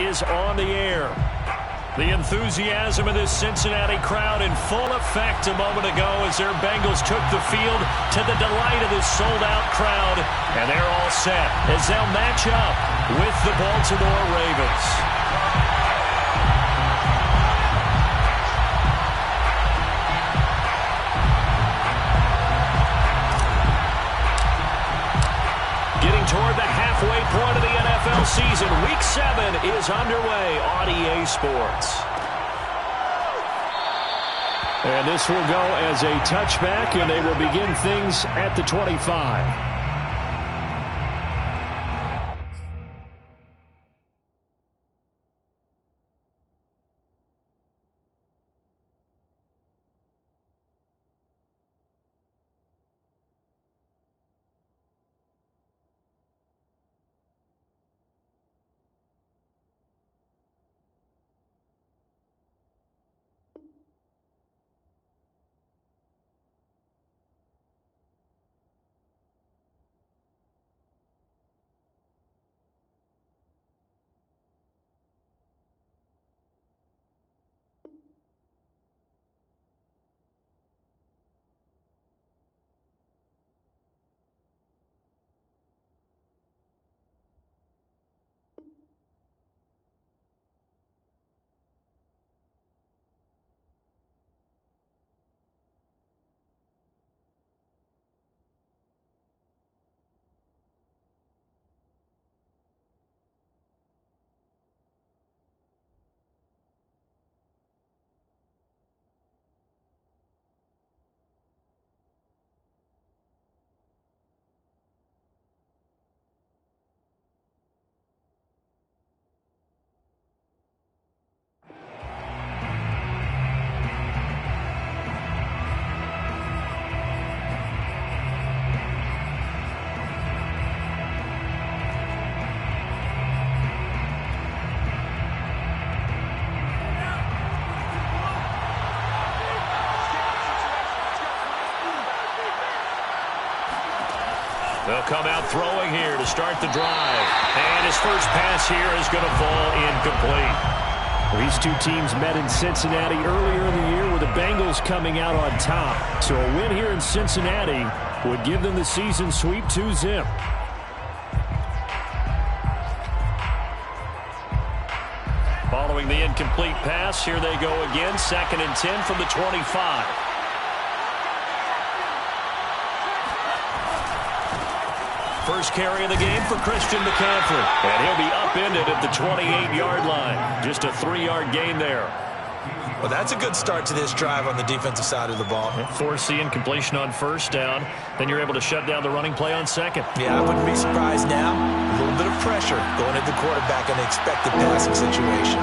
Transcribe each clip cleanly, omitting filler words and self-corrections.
is on the air. The enthusiasm of this Cincinnati crowd in full effect a moment ago as their Bengals took the field to the delight of this sold-out crowd. And they're all set as they'll match up with the Baltimore Ravens. Toward the halfway point of the NFL season. Week 7 is underway on EA Sports. And this will go as a touchback, and they will begin things at the 25. They'll come out throwing here to start the drive. And his first pass here is going to fall incomplete. Well, these two teams met in Cincinnati earlier in the year with the Bengals coming out on top. So a win here in Cincinnati would give them the season sweep 2-zip. Following the incomplete pass, here they go again. 2nd and 10 from the 25. First carry of the game for Christian McCaffrey. And he'll be upended at the 28-yard line. Just a 3-yard gain there. Well, that's a good start to this drive on the defensive side of the ball. Force the incompletion on first down. Then you're able to shut down the running play on second. Yeah, I wouldn't be surprised now. A little bit of pressure going at the quarterback in the expected passing situation.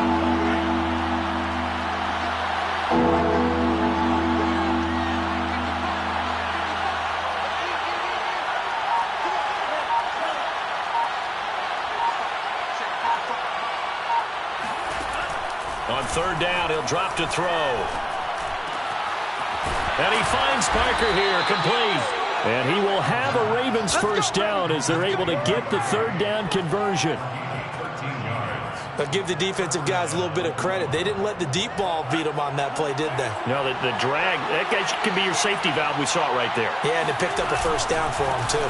On 3rd down, he'll drop to throw. And he finds Parker here, complete. And he will have a Ravens first down as they're able to get the 3rd down conversion. But give the defensive guys a little bit of credit. They didn't let the deep ball beat them on that play, did they? No, the drag, that guy can be your safety valve. We saw it right there. Yeah, and it picked up a first down for him, too.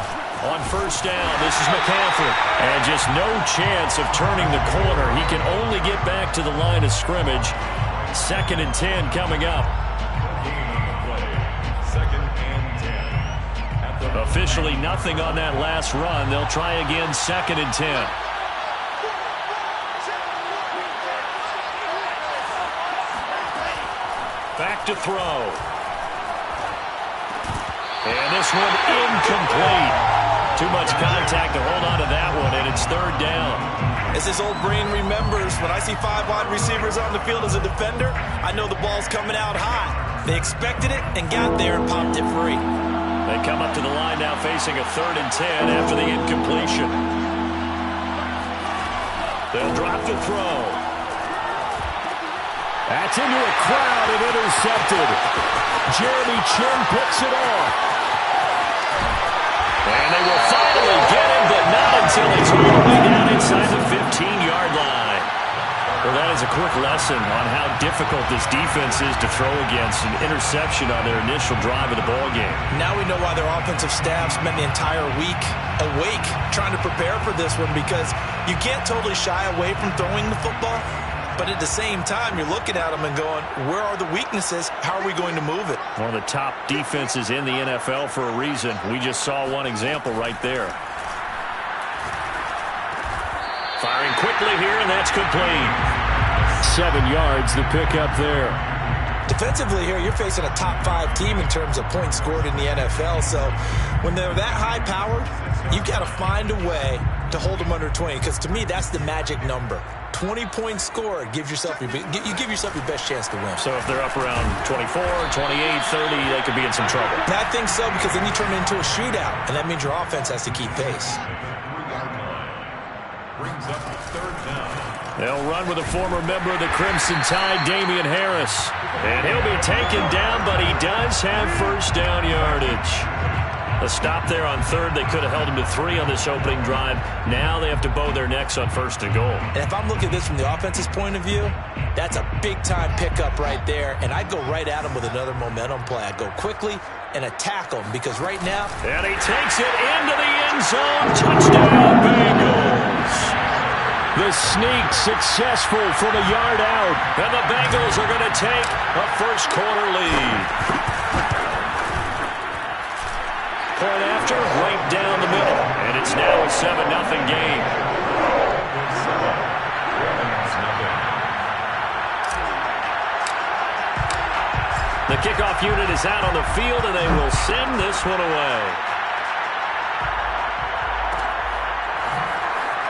On first down, this is McCaffrey. And just no chance of turning the corner. He can only get back to the line of scrimmage. 2nd and 10 coming up. Officially nothing on that last run. They'll try again, 2nd and 10. Back to throw. And this one incomplete. Too much contact to hold on to that one, and it's 3rd down. As his old brain remembers, when I see 5 wide receivers on the field as a defender, I know the ball's coming out high. They expected it and got there and popped it free. They come up to the line now facing a 3rd and 10 after the incompletion. They'll drop the throw. That's into a crowd and intercepted. Jeremy Chin picks it off. And they will finally get him, but not until he's all the way down inside the 15-yard line. Well, that is a quick lesson on how difficult this defense is to throw against. An interception on their initial drive of the ballgame. Now we know why their offensive staff spent the entire week awake trying to prepare for this one, because you can't totally shy away from throwing the football, but at the same time, you're looking at them and going, where are the weaknesses? How are we going to move it? One of the top defenses in the NFL for a reason. We just saw one example right there. Firing quickly here, and that's complete. 7 yards, the pickup there. Defensively here, you're facing a top-5 team in terms of points scored in the NFL. So when they're that high-powered, you've got to find a way to hold them under 20, because to me, that's the magic number. 20 points scored gives yourself you give yourself your best chance to win. So if they're up around 24, 28, 30, they could be in some trouble. I think so, because then you turn it into a shootout, and that means your offense has to keep pace. Brings up the third down. They'll run with a former member of the Crimson Tide, Damian Harris. And he'll be taken down, but he does have first down yardage. A stop there on third. They could have held him to 3 on this opening drive. Now they have to bow their necks on first and goal. And if I'm looking at this from the offense's point of view, that's a big-time pickup right there. And I'd go right at him with another momentum play. I'd go quickly and attack him, because right now... And he takes it into the end zone. Touchdown, Bengals. The sneak successful from a yard out. And the Bengals are going to take a first-quarter lead. Point after, right down the middle. And it's now a 7-0 game. The kickoff unit is out on the field, and they will send this one away.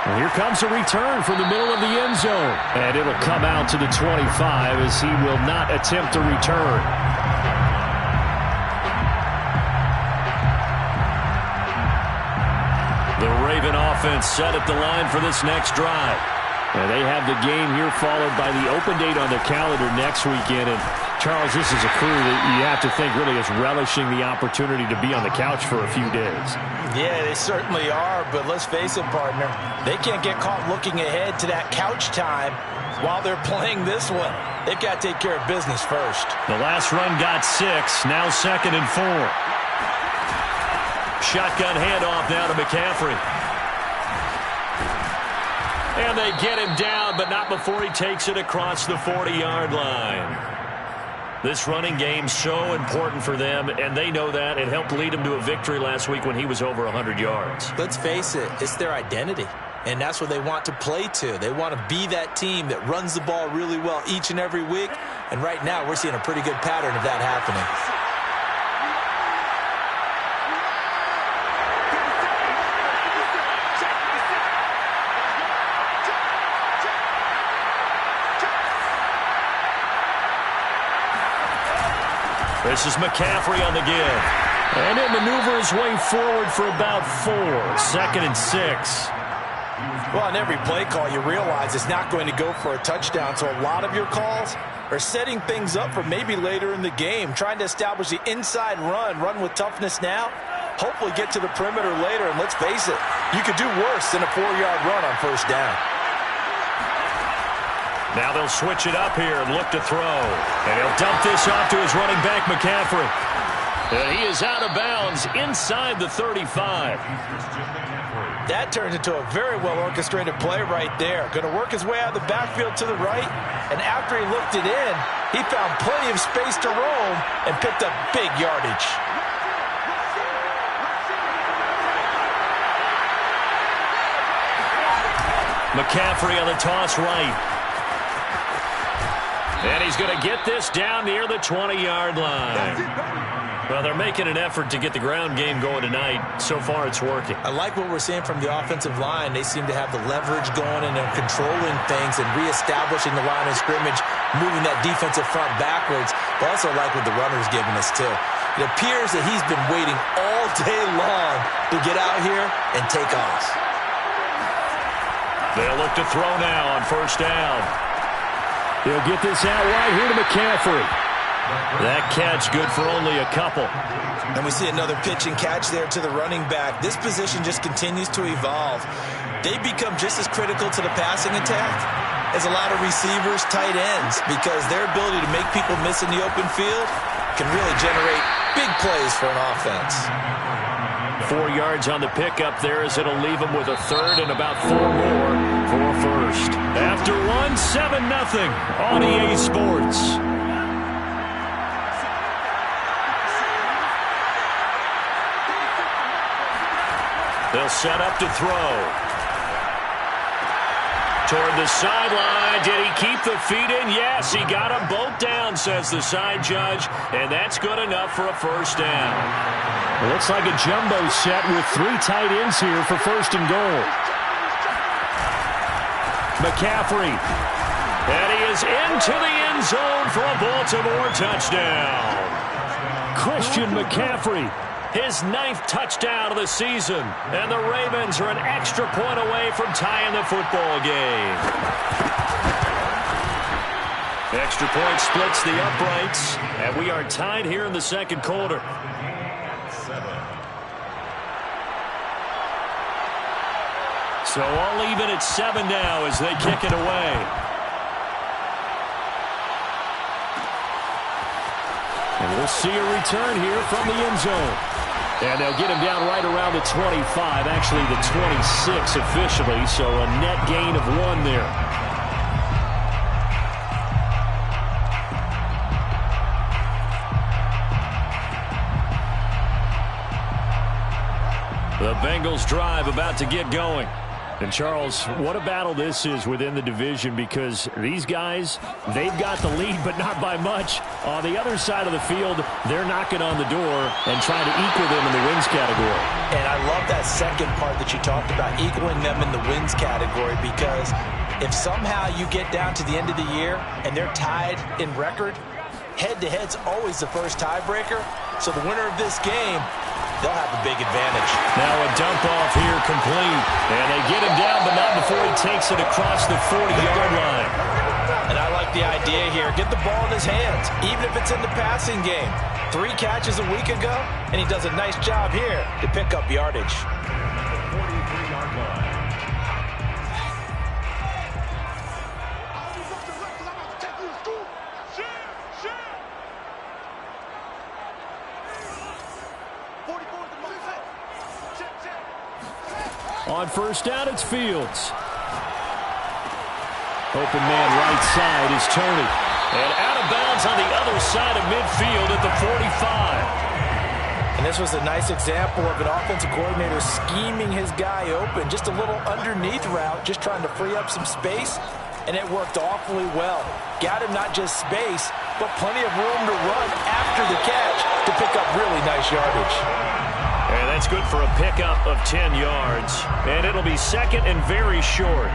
And here comes a return from the middle of the end zone. And it'll come out to the 25 as he will not attempt a return. The Raven offense set at the line for this next drive. And they have the game here followed by the open date on their calendar next weekend. And Charles, this is a crew that you have to think really is relishing the opportunity to be on the couch for a few days. Yeah, they certainly are, but let's face it, partner. They can't get caught looking ahead to that couch time while they're playing this one. They've got to take care of business first. The last run got 6, now 2nd and 4. Shotgun handoff now to McCaffrey. And they get him down, but not before he takes it across the 40-yard line. This running game so important for them, and they know that. It helped lead them to a victory last week when he was over 100 yards. Let's face it, it's their identity, and that's what they want to play to. They want to be that team that runs the ball really well each and every week, and right now we're seeing a pretty good pattern of that happening. This is McCaffrey on the give. And he'll maneuver his way forward for about 4. 2nd and 6. Well, on every play call, you realize it's not going to go for a touchdown. So a lot of your calls are setting things up for maybe later in the game, trying to establish the inside run with toughness now, hopefully get to the perimeter later. And let's face it, you could do worse than a 4-yard run on first down. Now they'll switch it up here and look to throw. And he'll dump this off to his running back, McCaffrey. And he is out of bounds inside the 35. That turns into a very well-orchestrated play right there. Going to work his way out of the backfield to the right. And after he looked it in, he found plenty of space to roam and picked up big yardage. McCaffrey on the toss right. And he's going to get this down near the 20-yard line. Well, they're making an effort to get the ground game going tonight. So far, it's working. I like what we're seeing from the offensive line. They seem to have the leverage going, and they're controlling things and reestablishing the line of scrimmage, moving that defensive front backwards. But also like what the runner's giving us, too. It appears that he's been waiting all day long to get out here and take off. They'll look to throw now on first down. He'll get this out right here to McCaffrey. That catch good for only a couple. And we see another pitch and catch there to the running back. This position just continues to evolve. They become just as critical to the passing attack is a lot of receivers, tight ends, because their ability to make people miss in the open field can really generate big plays for an offense. 4 yards on the pickup there as it'll leave them with a third and about 4 more for first. After one, 7-0 on EA Sports. They'll set up to throw. Toward the sideline. Did he keep the feet in? Yes, he got them both down, says the side judge, and that's good enough for a first down. It looks like a jumbo set with 3 tight ends here for first and goal. McCaffrey. And he is into the end zone for a Baltimore touchdown. Christian McCaffrey. His 9th touchdown of the season. And the Ravens are an extra point away from tying the football game. Extra point splits the uprights. And we are tied here in the second quarter. So all even at 7 now as they kick it away. And we'll see a return here from the end zone. And they'll get him down right around the 25, actually the 26 officially, so a net gain of 1 there. The Bengals drive about to get going. And, Charles, what a battle this is within the division, because these guys, they've got the lead, but not by much. On the other side of the field, they're knocking on the door and trying to equal them in the wins category. And I love that second part that you talked about, equaling them in the wins category, because if somehow you get down to the end of the year and they're tied in record, head-to-head's always the first tiebreaker. So the winner of this game, they'll have a big advantage. Now a dump off here complete. And they get him down, but not before he takes it across the 40-yard line. And I like the idea here. Get the ball in his hands, even if it's in the passing game. 3 catches a week ago, and he does a nice job here to pick up yardage. 43-yard line. On first down, it's Fields. Open man right side is Tony. And out of bounds on the other side of midfield at the 45. And this was a nice example of an offensive coordinator scheming his guy open. Just a little underneath route, just trying to free up some space. And it worked awfully well. Got him not just space, but plenty of room to run after the catch to pick up really nice yardage. And that's good for a pickup of 10 yards. And it'll be second and very short.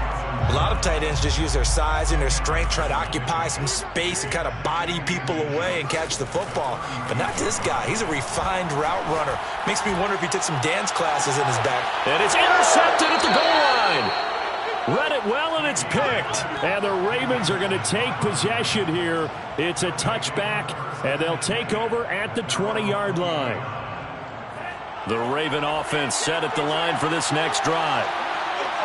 A lot of tight ends just use their size and their strength, try to occupy some space and kind of body people away and catch the football. But not this guy. He's a refined route runner. Makes me wonder if he took some dance classes in his back. And it's intercepted at the goal line. Read it well, and it's picked. And the Ravens are going to take possession here. It's a touchback, and they'll take over at the 20-yard line. The Raven offense set at the line for this next drive.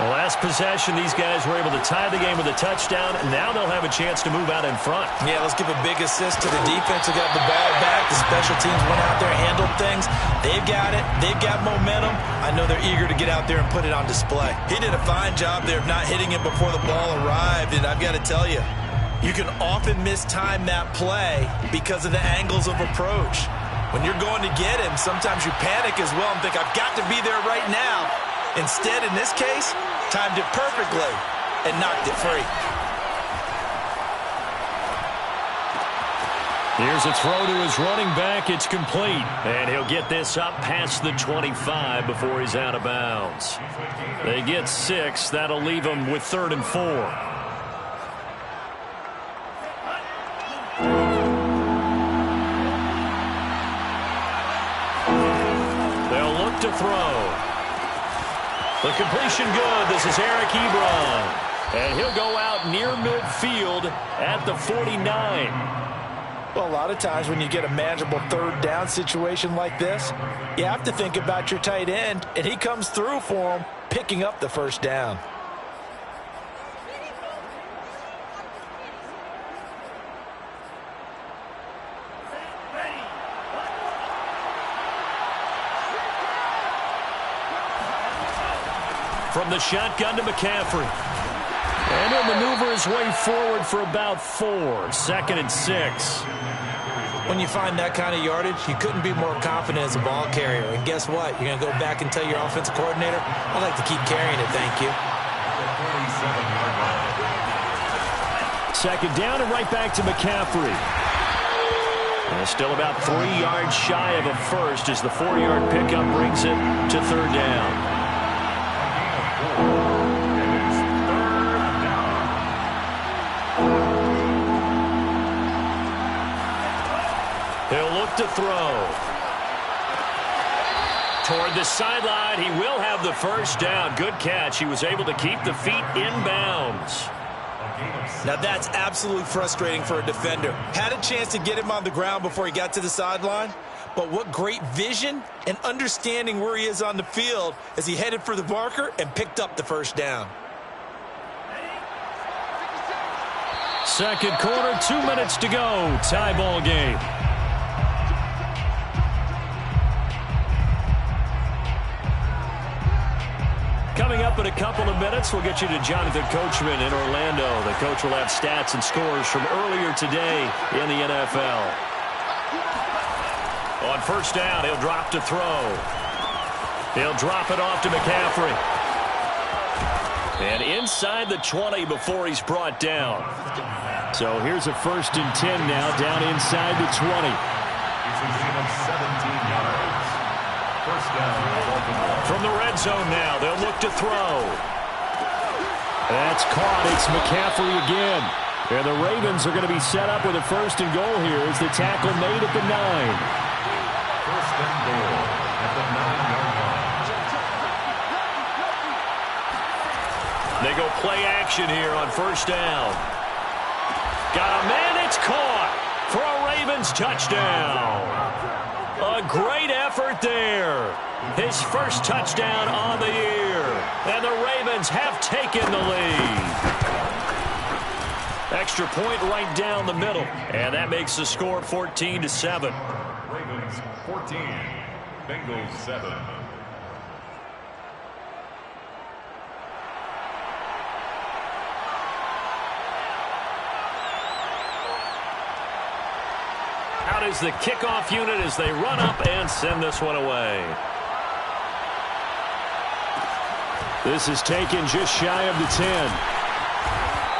The last possession, these guys were able to tie the game with a touchdown, and now they'll have a chance to move out in front. Yeah, let's give a big assist to the defense who got the ball back. The special teams went out there, handled things. They've got it. They've got momentum. I know they're eager to get out there and put it on display. He did a fine job there of not hitting it before the ball arrived, and I've got to tell you, you can often mistime that play because of the angles of approach. When you're going to get him, sometimes you panic as well and think, I've got to be there right now. Instead, in this case, timed it perfectly and knocked it free. Here's a throw to his running back. It's complete. And he'll get this up past the 25 before he's out of bounds. They get 6. That'll leave them with 3rd and 4. To throw. The completion good. This is Eric Ebron. And he'll go out near midfield at the 49. Well, a lot of times when you get a manageable 3rd down situation like this, you have to think about your tight end, and he comes through for him, picking up the first down. from the shotgun to McCaffrey. And he'll maneuver his way forward for about 4. 2nd and 6. When you find that kind of yardage, you couldn't be more confident as a ball carrier. And guess what? You're going to go back and tell your offensive coordinator, I'd like to keep carrying it, thank you. 2nd down and right back to McCaffrey. And still about 3 yards shy of a first as the 4-yard pickup brings it to 3rd down. He'll look to throw. Toward the sideline, he will have the first down. Good catch. He was able to keep the feet in bounds. Now that's absolutely frustrating for a defender. Had a chance to get him on the ground before he got to the sideline, but what great vision and understanding where he is on the field as he headed for the marker and picked up the first down. 2nd quarter, 2 minutes to go. Tie ball game. Coming up in a couple of minutes, we'll get you to Jonathan Coachman in Orlando. The coach will have stats and scores from earlier today in the NFL. On 1st down, he'll drop to throw. He'll drop it off to McCaffrey. And inside the 20 before he's brought down. So here's a 1st and 10 now, down inside the 20. 17 yards. 1st down. From the red zone now, they'll look to throw. That's caught. It's McCaffrey again. And the Ravens are going to be set up with a 1st and goal here as the tackle made at the 9. 1st and goal at the 9-yard line. They go play action here on 1st down. Got a man, it's caught for a Ravens touchdown. A great effort there. His 1st touchdown on the year. And the Ravens have taken the lead. Extra point right down the middle. And that makes the score 14-7. Ravens 14, Bengals 7. Out is the kickoff unit as they run up and send this one away. This is taken just shy of the 10.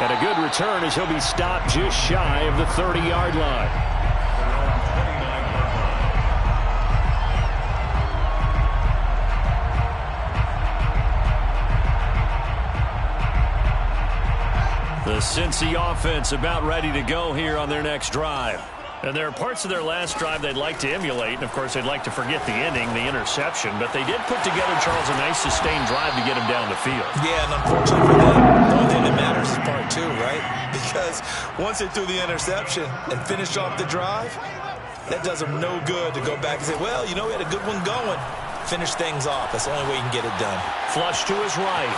And a good return as he'll be stopped just shy of the 30-yard line. The Cincy offense about ready to go here on their next drive. And there are parts of their last drive they'd like to emulate. And, of course, they'd like to forget the ending, the interception. But they did put together, Charles, a nice sustained drive to get him down the field. Yeah, and unfortunately for them, the only thing that matters is part 2, right? Because once they threw the interception and finished off the drive, that does them no good to go back and say, well, you know, we had a good one going. Finish things off. That's the only way you can get it done. Flush to his right.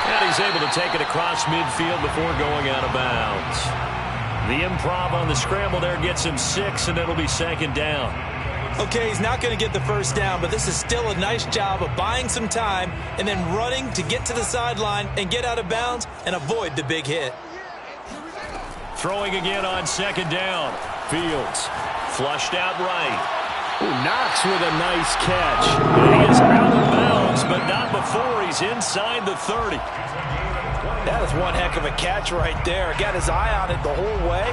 And he's able to take it across midfield before going out of bounds. The improv on the scramble there gets him 6, and it'll be 2nd down. Okay, he's not going to get the first down, but this is still a nice job of buying some time and then running to get to the sideline and get out of bounds and avoid the big hit. Throwing again on 2nd down. Fields flushed out right. Ooh, Knox with a nice catch. And he is out of bounds, but not before he's inside the 30. That is one heck of a catch right there. Got his eye on it the whole way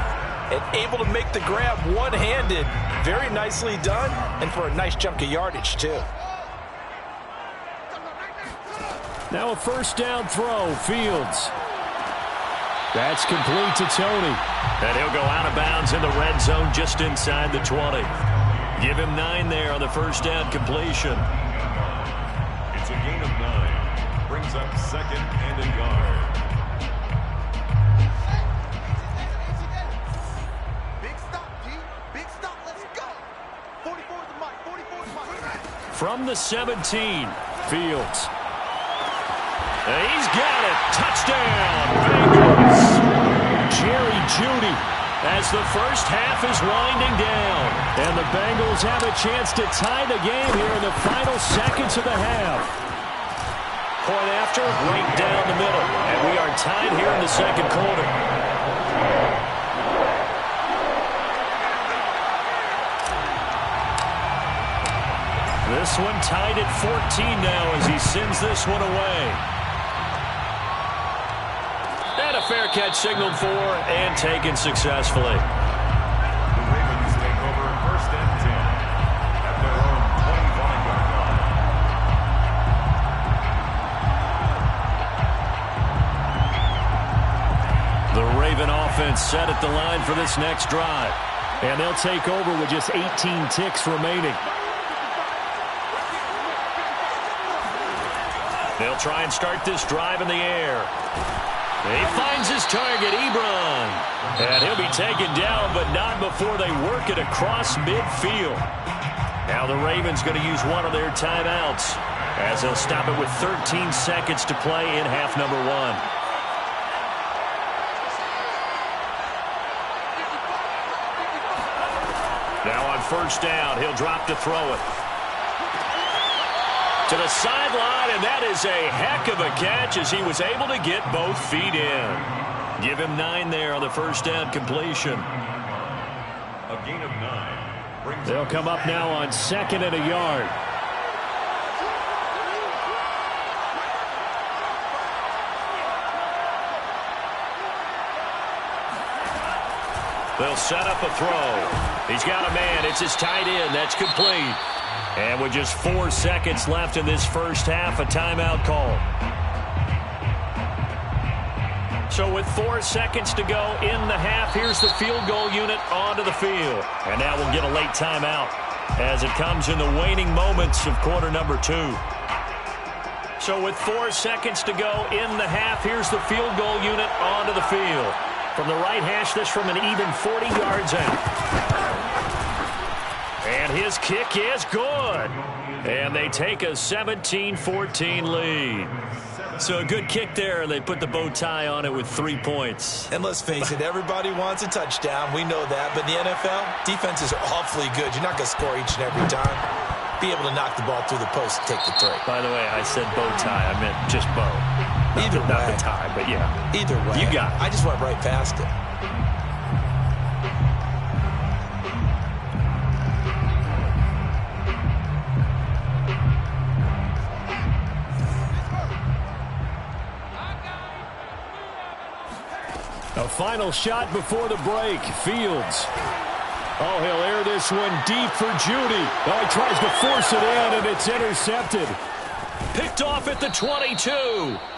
and able to make the grab one-handed. Very nicely done, and for a nice chunk of yardage, too. Now a 1st down throw. Fields. That's complete to Tony. And he'll go out of bounds in the red zone just inside the 20. Give him 9 there on the 1st down completion. It's a gain of 9. Brings up 2nd and a yard. From the 17, Fields. And he's got it. Touchdown, Bengals. Jerry Jeudy as the first half is winding down. And the Bengals have a chance to tie the game here in the final seconds of the half. Point after, right down the middle. And we are tied here in the second quarter. This one tied at 14 now as he sends this one away. And a fair catch signaled for and taken successfully. The Ravens take over first and 10 at their own 25-yard line. The Raven offense set at the line for this next drive. And they'll take over with just 18 ticks remaining. They'll try and start this drive in the air. He finds his target, Ebron. And he'll be taken down, but not before they work it across midfield. Now the Ravens going to use one of their timeouts as they'll stop it with 13 seconds to play in half number 1. Now on first down, he'll drop to throw it. To the sideline, and that is a heck of a catch as he was able to get both feet in. Give him 9 there on the first down completion. A gain of 9. They'll come up now on 2nd and a yard. They'll set up a throw. He's got a man. It's his tight end. That's complete. And with just 4 seconds left in this first half, a timeout call. So with 4 seconds to go in the half, here's the field goal unit onto the field. And now we'll get a late timeout as it comes in the waning moments of quarter number 2. So with 4 seconds to go in the half, here's the field goal unit onto the field. From the right hash, this from an even 40 yards out. And his kick is good. And they take a 17-14 lead. So a good kick there, and they put the bow tie on it with 3 points. And let's face it, everybody wants a touchdown. We know that. But in the NFL, defenses are awfully good. You're not going to score each and every time. Be able to knock the ball through the post and take the 3. By the way, I said bow tie. I meant just bow. Either way. Not the tie, but yeah. Either way. You got it. I just went right past it. A final shot before the break. Fields. Oh, he'll air this one deep for Judy. Oh, he tries to force it in, and it's intercepted. Picked off at the 22.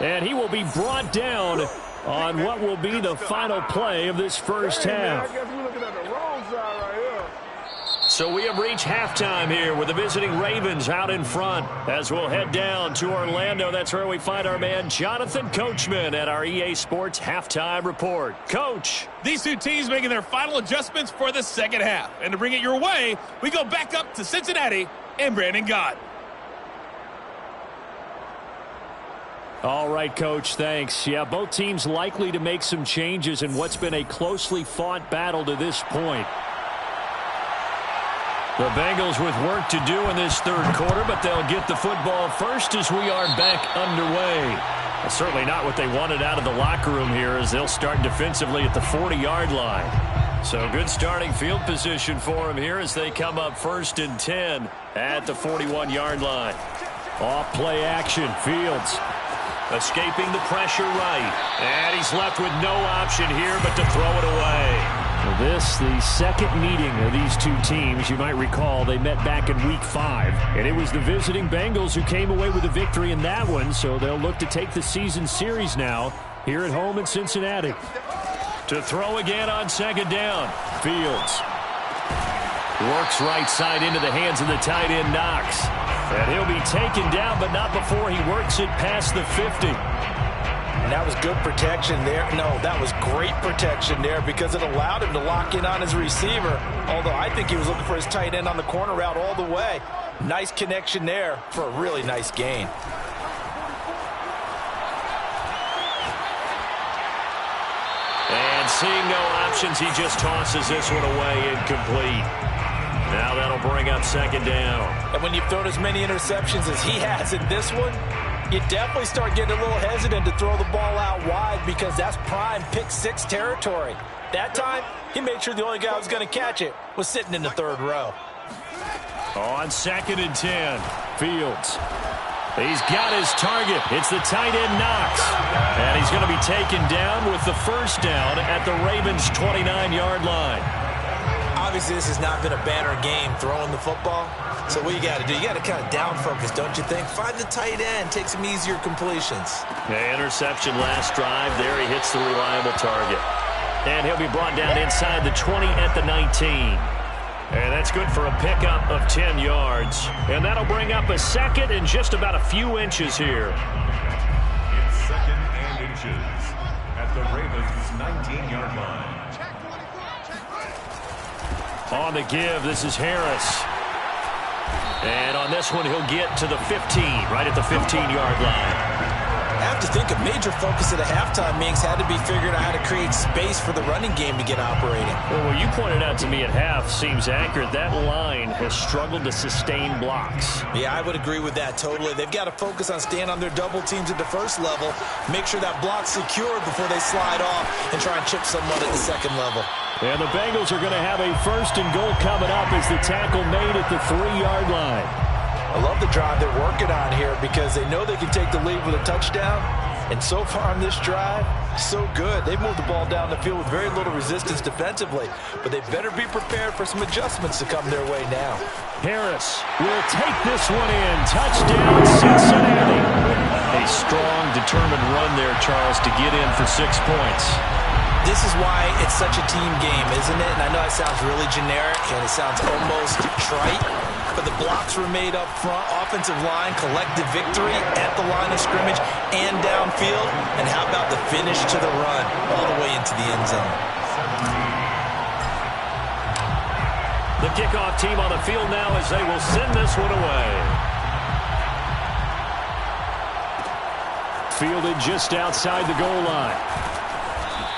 And he will be brought down on what will be the final play of this first half. I guess we're looking at the wrong side right here. So we have reached halftime here with the visiting Ravens out in front. As we'll head down to Orlando, that's where we find our man Jonathan Coachman at our EA Sports Halftime Report. Coach. These two teams making their final adjustments for the second half. And to bring it your way, we go back up to Cincinnati and Brandon Gott. All right, Coach, thanks. Yeah, both teams likely to make some changes in what's been a closely fought battle to this point. The Bengals with work to do in this third quarter, but they'll get the football first as we are back underway. Well, certainly not what they wanted out of the locker room here as they'll start defensively at the 40-yard line. So good starting field position for them here as they come up 1st and 10 at the 41-yard line. Off play action, Fields. Escaping the pressure right. And he's left with no option here but to throw it away. This, the second meeting of these two teams. You might recall they met back in Week 5. And it was the visiting Bengals who came away with a victory in that one. So they'll look to take the season series now here at home in Cincinnati. To throw again on 2nd down. Fields. Works right side into the hands of the tight end Knox. And he'll be taken down, but not before he works it past the 50. And that was good protection there. No, that was great protection there because it allowed him to lock in on his receiver. Although I think he was looking for his tight end on the corner route all the way. Nice connection there for a really nice gain. And seeing no options, he just tosses this one away incomplete. Now that'll bring up 2nd down. And when you've thrown as many interceptions as he has in this one, You definitely start getting a little hesitant to throw the ball out wide because that's prime pick six territory. That time, he made sure the only guy who was going to catch it was sitting in the third row. On 2nd and 10, Fields. He's got his target. It's the tight end Knox. And he's going to be taken down with the first down at the Ravens' 29-yard line. Obviously, this has not been a banner game throwing the football. So what you got to do, you got to kind of down focus, don't you think? Find the tight end, take some easier completions. The interception last drive. There he hits the reliable target. And he'll be brought down inside the 20 at the 19. And that's good for a pickup of 10 yards. And that'll bring up a second and just about a few inches here. It's 2nd and inches at the Ravens' 19-yard line. On the give, this is Harris. And on this one, he'll get to the 15, right at the 15-yard line. I have to think a major focus at a halftime meetings had to be figuring out how to create space for the running game to get operating. Well, what you pointed out to me at half seems accurate. That line has struggled to sustain blocks. Yeah, I would agree with that totally. They've got to focus on staying on their double teams at the first level, make sure that block's secured before they slide off and try and chip someone at the second level. And the Bengals are going to have a 1st and goal coming up as the tackle made at the 3-yard line. I love the drive they're working on here because they know they can take the lead with a touchdown. And so far on this drive, so good. They've moved the ball down the field with very little resistance defensively. But they better be prepared for some adjustments to come their way now. Harris will take this one in. Touchdown, Cincinnati. A strong, determined run there, Charles, to get in for 6 points. This is why it's such a team game, isn't it? And I know it sounds really generic and it sounds almost trite. But the blocks were made up front, offensive line, collective victory at the line of scrimmage and downfield. And how about the finish to the run all the way into the end zone? The kickoff team on the field now as they will send this one away. Fielded just outside the goal line.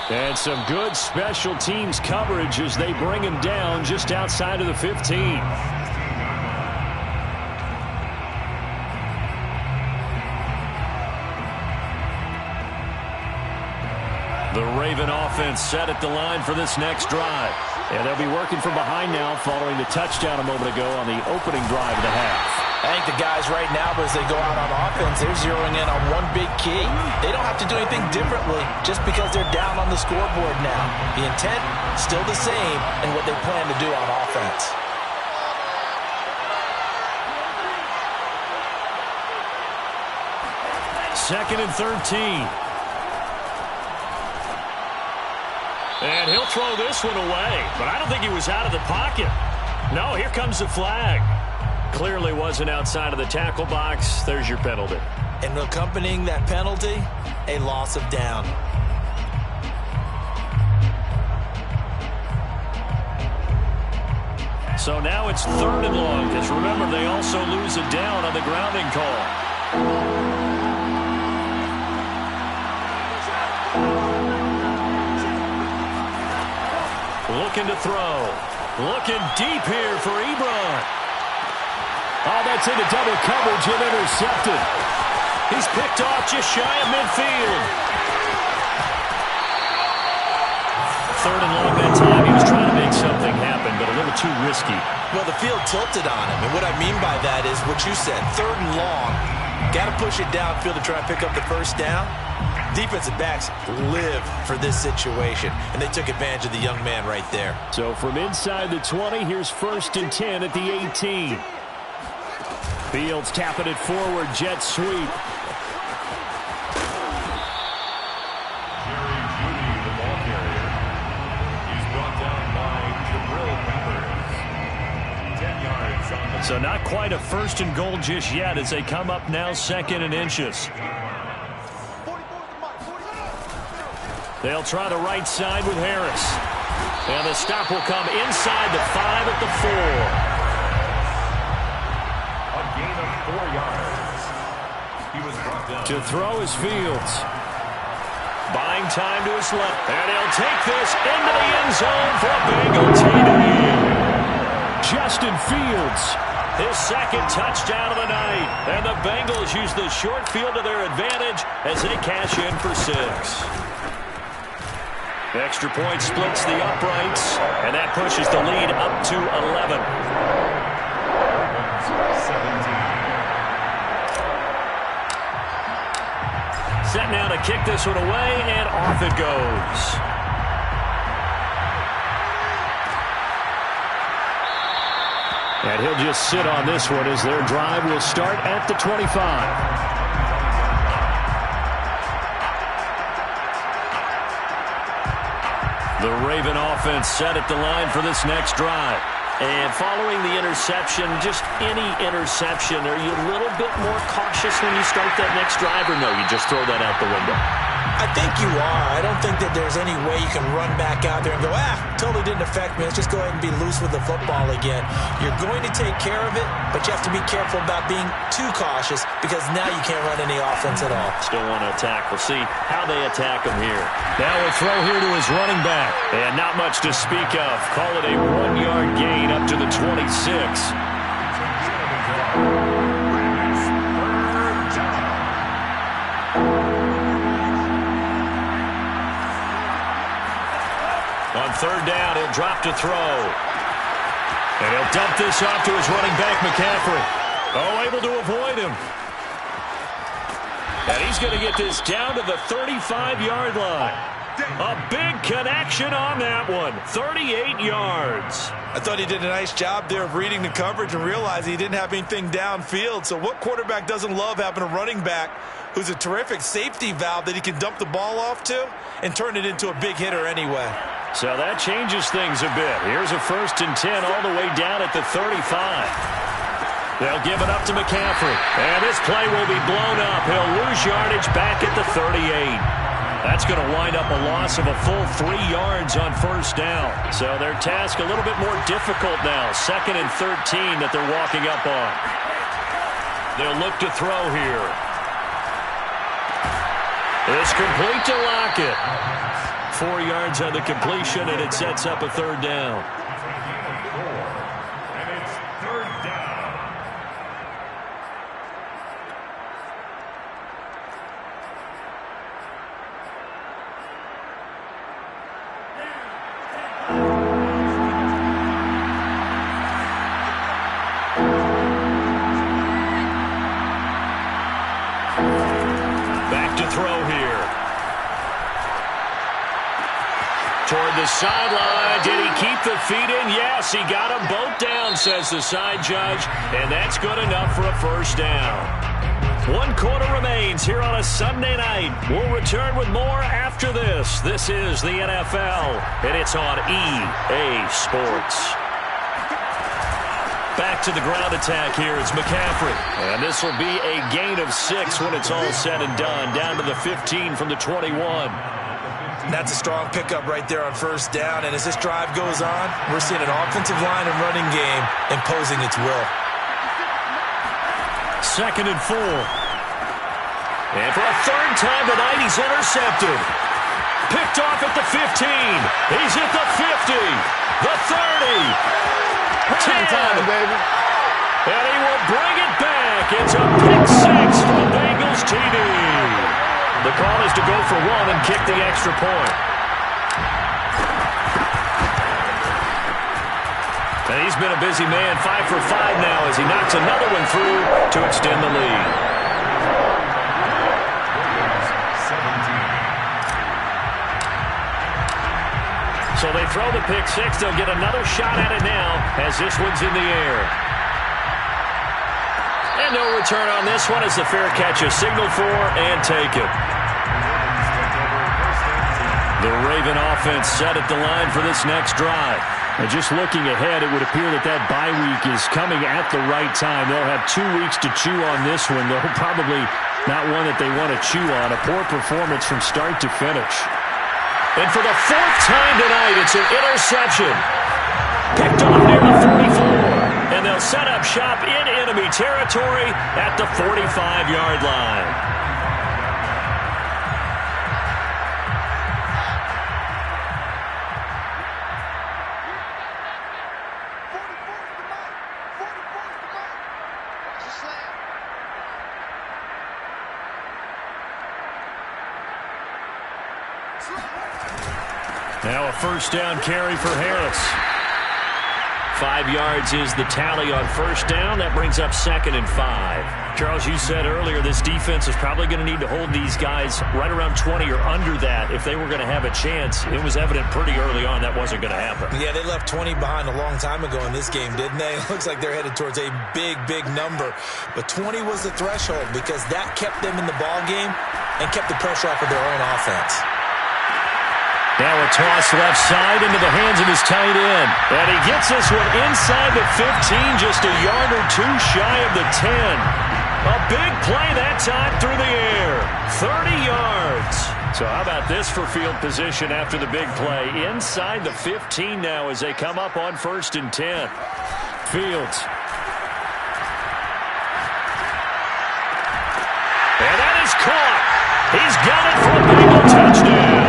And some good special teams coverage as they bring him down just outside of the 15. The Raven offense set at the line for this next drive. And they'll be working from behind now following the touchdown a moment ago on the opening drive of the half. I think the guys right now, as they go out on offense, they're zeroing in on one big key. They don't have to do anything differently just because they're down on the scoreboard now. The intent, still the same, and what they plan to do on offense. Second and 13. And he'll throw this one away, but I don't think he was out of the pocket. No, here comes the flag. Clearly wasn't outside of the tackle box. There's your penalty. And accompanying that penalty, a loss of down. So now it's 3rd and long, because remember, they also lose a down on the grounding call. Looking to throw. Looking deep here for Ebron. Oh, that's into double coverage and intercepted. He's picked off just shy of midfield. 3rd and long that time. He was trying to make something happen, but a little too risky. Well, the field tilted on him, and what I mean by that is what you said. 3rd and long. Got to push it downfield to try and pick up the first down. Defensive backs live for this situation, and they took advantage of the young man right there. So from inside the 20, here's 1st and 10 at the 18. Fields tapping it forward, jet sweep. Jerry Jeudy, the ball carrier. He's brought down by Jabril Peppers. 10 yards on the... So not quite a 1st and goal just yet as they come up now 2nd and inches. They'll try the right side with Harris. And the stop will come inside the 5 at the 4. A gain of 4 yards. He was brought down. To throw is Fields. Buying time to his left. And he'll take this into the end zone for a Bengal TD. Justin Fields His second touchdown of the night. And the Bengals use the short field to their advantage as they cash in for 6. The extra point splits the uprights, and that pushes the lead up to 11. Set now to kick this one away, and off it goes. And he'll just sit on this one as their drive will start at the 25. The Raven offense set at the line for this next drive. And following the interception, just any interception, are you a little bit more cautious when you start that next drive, or no, you just throw that out the window? I think you are. I don't think that there's any way you can run back out there and go, totally didn't affect me. Let's just go ahead and be loose with the football again. You're going to take care of it, but you have to be careful about being too cautious because now you can't run any offense at all. Still want to attack. We'll see how they attack him here. Now a throw here to his running back. And not much to speak of. Call it a 1-yard gain up to the 26. On third down, he'll drop to throw. And he'll dump this off to his running back, McCaffrey. Oh, able to avoid him. And he's going to get this down to the 35-yard line. A big connection on that one. 38 yards. I thought he did a nice job there of reading the coverage and realizing he didn't have anything downfield. So what quarterback doesn't love having a running back who's a terrific safety valve that he can dump the ball off to and turn it into a big hitter anyway? So that changes things a bit. Here's a 1st and 10 all the way down at the 35. They'll give it up to McCaffrey. And this play will be blown up. He'll lose yardage back at the 38. That's going to wind up a loss of a full 3 yards on 1st down. So their task a little bit more difficult now. 2nd and 13 that they're walking up on. They'll look to throw here. It's complete to Lockett. 4 yards on the completion, and it sets up a 3rd down. And it's 3rd down. Back to throw here. Toward the sideline. Did he keep the feet in? Yes, he got them both down, says the side judge. And that's good enough for a 1st down. 1 quarter remains here on a Sunday night. We'll return with more after this. This is the NFL, and it's on EA Sports. Back to the ground attack here. It's McCaffrey. And this will be a gain of 6 when it's all said and done. Down to the 15 from the 21. That's a strong pickup right there on 1st down. And as this drive goes on, we're seeing an offensive line and running game imposing its will. 2nd and 4. And for a 3rd time tonight, he's intercepted. Picked off at the 15. He's at the 50. The 30. 10. Time, baby. And he will bring it back. It's a pick 6 for the Bengals TD. The call is to go for 1 and kick the extra point. And he's been a busy man, 5 for 5 now as he knocks another one through to extend the lead. So they throw the pick 6. They'll get another shot at it now as this one's in the air. And no return on this one as the fair catch is signaled for and taken. The Raven offense set at the line for this next drive. And just looking ahead, it would appear that that bye week is coming at the right time. They'll have 2 weeks to chew on this one, though probably not one that they want to chew on. A poor performance from start to finish. And for the 4th time tonight, it's an interception. Picked off near the 44. And they'll set up shop in enemy territory at the 45-yard line. Now a first down carry for Harris. 5 yards is the tally on first down. That brings up 2nd and 5. Charles, you said earlier this defense is probably going to need to hold these guys right around 20 or under that if they were going to have a chance. It was evident pretty early on that wasn't going to happen. Yeah, they left 20 behind a long time ago in this game, didn't they? It looks like they're headed towards a big, big number. But 20 was the threshold because that kept them in the ball game and kept the pressure off of their own offense. Now a toss left side into the hands of his tight end. And he gets this one inside the 15, just a yard or two shy of the 10. A big play that time through the air. 30 yards. So how about this for field position after the big play? Inside the 15 now as they come up on 1st and 10. Fields. And that is caught. He's got it for a Bengal touchdown.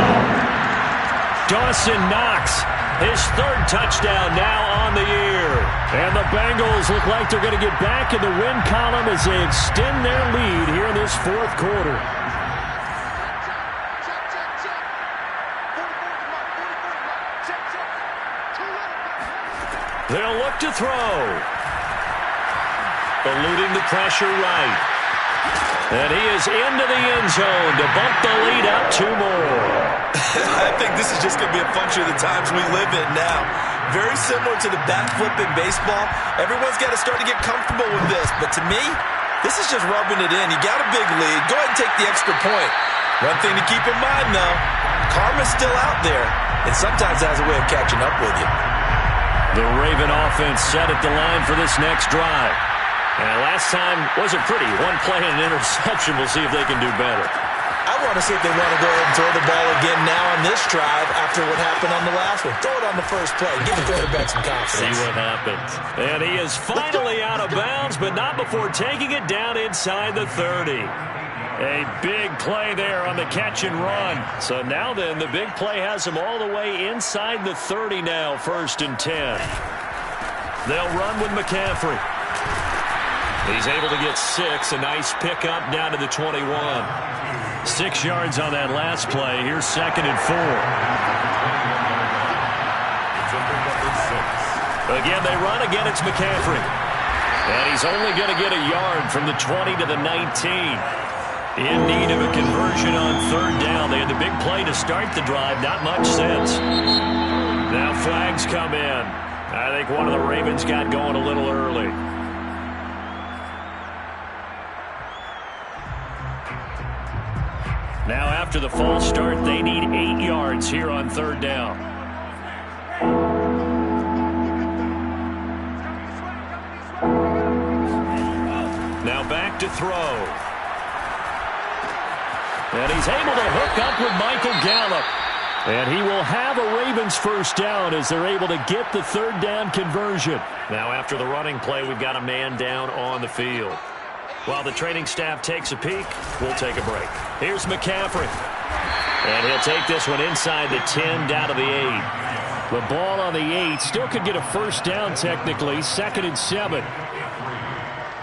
Dawson Knox, his 3rd touchdown now on the year. And the Bengals look like they're going to get back in the win column as they extend their lead here in this 4th quarter. They'll look to throw. Eluding the pressure right. And he is into the end zone to bump the lead up 2 more. I think this is just going to be a function of the times we live in now. Very similar to the backflip in baseball. Everyone's got to start to get comfortable with this. But to me, this is just rubbing it in. You got a big lead. Go ahead and take the extra point. One thing to keep in mind, though, karma's still out there. And sometimes it has a way of catching up with you. The Raven offense set at the line for this next drive. And last time wasn't pretty. 1 play and an interception. We'll see if they can do better. I want to see if they want to go ahead and throw the ball again now on this drive after what happened on the last one. Throw it on the first play. Give the quarterback some confidence. See what happens. And he is finally out of bounds, but not before taking it down inside the 30. A big play there on the catch and run. So now then, the big play has him all the way inside the 30 now, 1st and 10. They'll run with McCaffrey. He's able to get 6. A nice pickup down to the 21. 6 yards on that last play. Here's 2nd and 4. Again, they run. Again, it's McCaffrey. And he's only going to get a yard from the 20 to the 19. In need of a conversion on 3rd down. They had the big play to start the drive. Not much sense. Now flags come in. I think one of the Ravens got going a little early. Now after the false start, they need 8 yards here on 3rd down. Now back to throw. And he's able to hook up with Michael Gallup. And he will have a Ravens first down as they're able to get the 3rd down conversion. Now after the running play, we've got a man down on the field. While the training staff takes a peek, we'll take a break. Here's McCaffrey. And he'll take this one inside the 10 down to the 8. The ball on the 8 still could get a first down technically. 2nd and 7.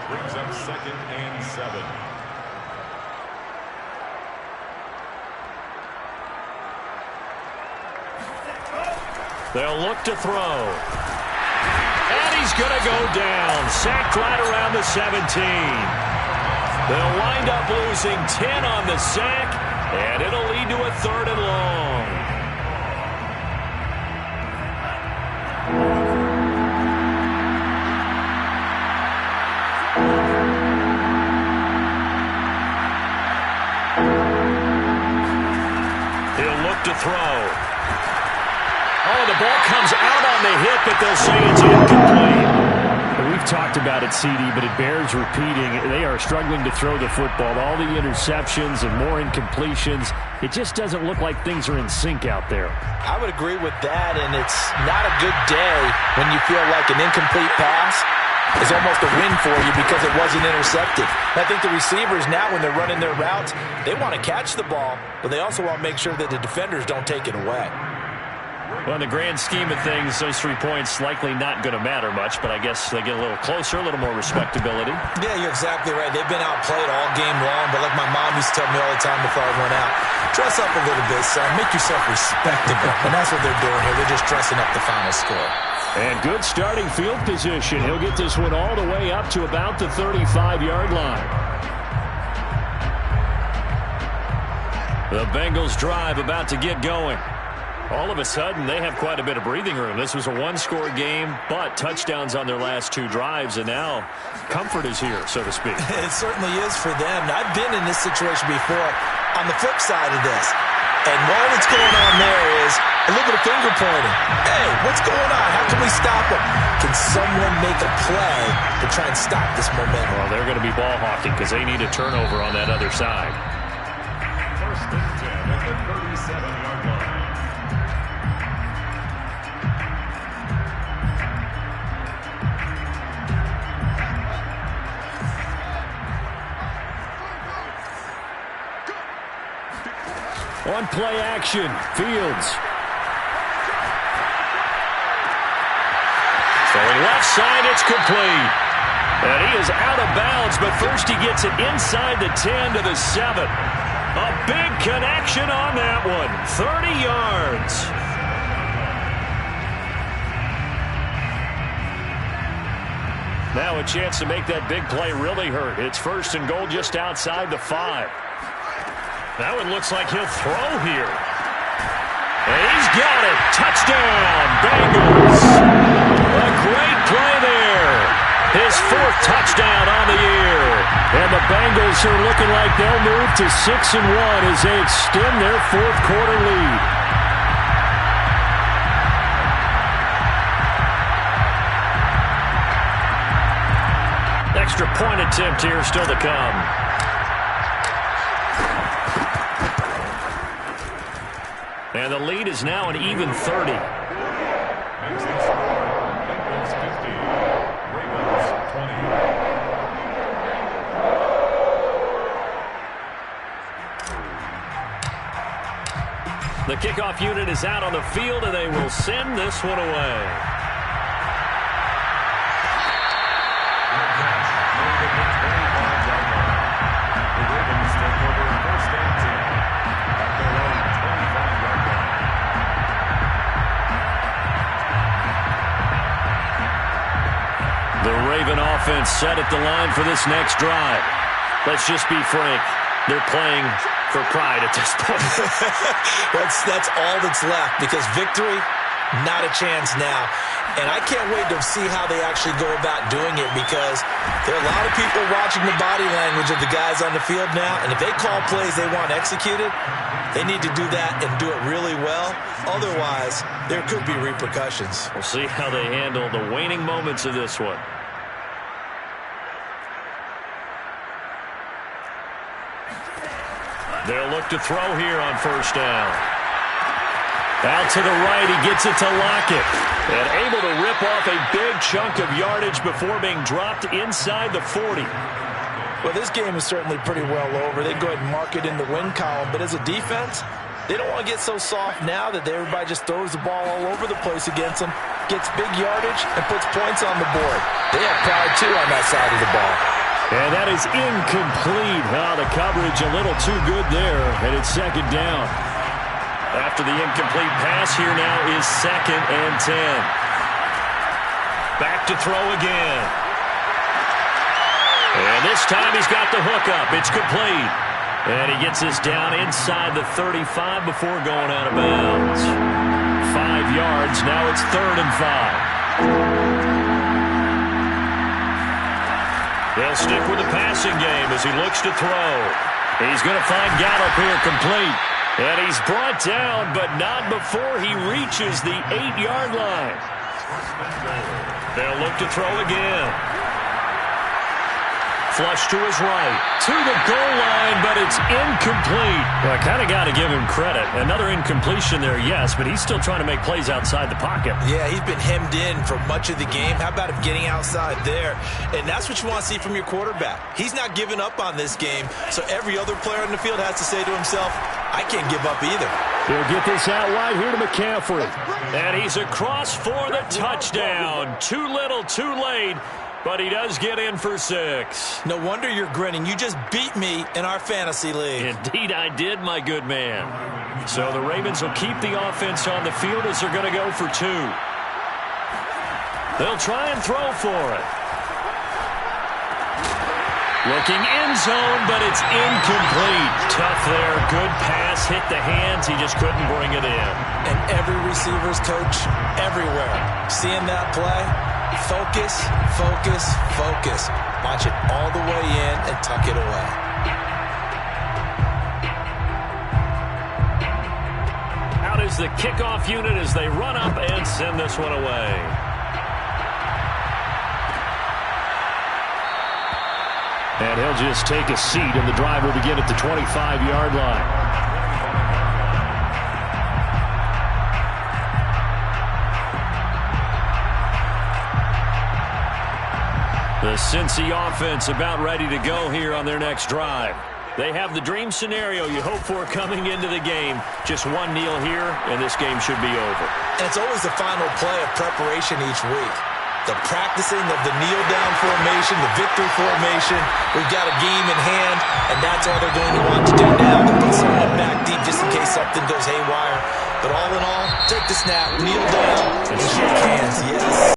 Brings up 2nd and 7. They'll look to throw. And he's going to go down. Sacked right around the 17. They'll wind up losing 10 on the sack, and it'll lead to a 3rd and long. He'll look to throw. Oh, the ball comes out on the hit, but they'll say it's incomplete. We've talked about it, CD, but it bears repeating. They are struggling to throw the football. All the interceptions and more incompletions. It just doesn't look like things are in sync out there. I would agree with that, and it's not a good day when you feel like an incomplete pass is almost a win for you because it wasn't intercepted. I think the receivers now, when they're running their routes, they want to catch the ball, but they also want to make sure that the defenders don't take it away. Well, in the grand scheme of things, those 3 points likely not going to matter much, but I guess they get a little closer, a little more respectability. Yeah, you're exactly right. They've been outplayed all game long, but like my mom used to tell me all the time before I went out, dress up a little bit, son. Make yourself respectable. And that's what they're doing here. They're just dressing up the final score. And good starting field position. He'll get this one all the way up to about the 35-yard line. The Bengals drive about to get going. All of a sudden, they have quite a bit of breathing room. This was a one-score game, but touchdowns on their last 2 drives, and now comfort is here, so to speak. It certainly is for them. I've been in this situation before on the flip side of this. And all that's going on there is a little bit of finger pointing. Hey, what's going on? How can we stop them? Can someone make a play to try and stop this momentum? Well, they're going to be ball hawking because they need a turnover on that other side. First and 10 at the 37-yard line. On play action, Fields. Throwing left side, it's complete. And he is out of bounds, but first he gets it inside the 10 to the 7. A big connection on that one. 30 yards. Now a chance to make that big play really hurt. It's first and goal just outside the 5. That one looks like he'll throw here. And he's got it. Touchdown, Bengals. A great play there. His 4th touchdown on the year. And the Bengals are looking like they'll move to 6-1 as they extend their 4th quarter lead. Extra point attempt here still to come. And the lead is now an even 30. Bengals 50, Ravens 20. The kickoff unit is out on the field, and they will send this one away. Offense set at the line for this next drive. Let's just be frank. They're playing for pride at this point. That's all that's left because victory, not a chance now. And I can't wait to see how they actually go about doing it because there are a lot of people watching the body language of the guys on the field now. And if they call plays they want executed, they need to do that and do it really well. Otherwise, there could be repercussions. We'll see how they handle the waning moments of this one. They'll look to throw here on first down. Out to the right, he gets it to Lockett. And able to rip off a big chunk of yardage before being dropped inside the 40. Well, this game is certainly pretty well over. They go ahead and mark it in the win column. But as a defense, they don't want to get so soft now that everybody just throws the ball all over the place against them, gets big yardage, and puts points on the board. They have pride, too, on that side of the ball. And that is incomplete. The coverage a little too good there, and it's second down. After the incomplete pass, here now is 2nd and 10. Back to throw again. And this time he's got the hook up. It's complete. And he gets this down inside the 35 before going out of bounds. 5 yards. Now it's 3rd and 5. They'll stick with the passing game as he looks to throw. He's going to find Gallup here complete. And he's brought down, but not before he reaches the 8-yard line. They'll look to throw again. Flush to his right, to the goal line, but it's incomplete. Well, I kind of got to give him credit. Another incompletion there, yes, but he's still trying to make plays outside the pocket. Yeah, he's been hemmed in for much of the game. How about him getting outside there? And that's what you want to see from your quarterback. He's not giving up on this game, so every other player on the field has to say to himself, I can't give up either. He'll get this out wide here to McCaffrey. And he's across for the touchdown. Too little, too late, but he does get in for 6. No wonder you're grinning. You just beat me in our fantasy league. Indeed I did, my good man. So the Ravens will keep the offense on the field as they're going to go for 2. They'll try and throw for it. Looking end zone, but it's incomplete. Tough there. Good pass. Hit the hands. He just couldn't bring it in. And every receiver's coach everywhere. Seeing that play, focus, focus, focus. Watch it all the way in and tuck it away. Out is the kickoff unit as they run up and send this one away. And he'll just take a seat, and the drive will begin at the 25-yard line. The Cincy offense about ready to go here on their next drive. They have the dream scenario you hope for coming into the game. Just one kneel here, and this game should be over. And it's always the final play of preparation each week. The practicing of the kneel-down formation, the victory formation. We've got a game in hand, and that's all they're going to want to do now. To put someone back deep just in case something goes haywire. But all in all, take the snap, kneel down, and shake hands. Yes.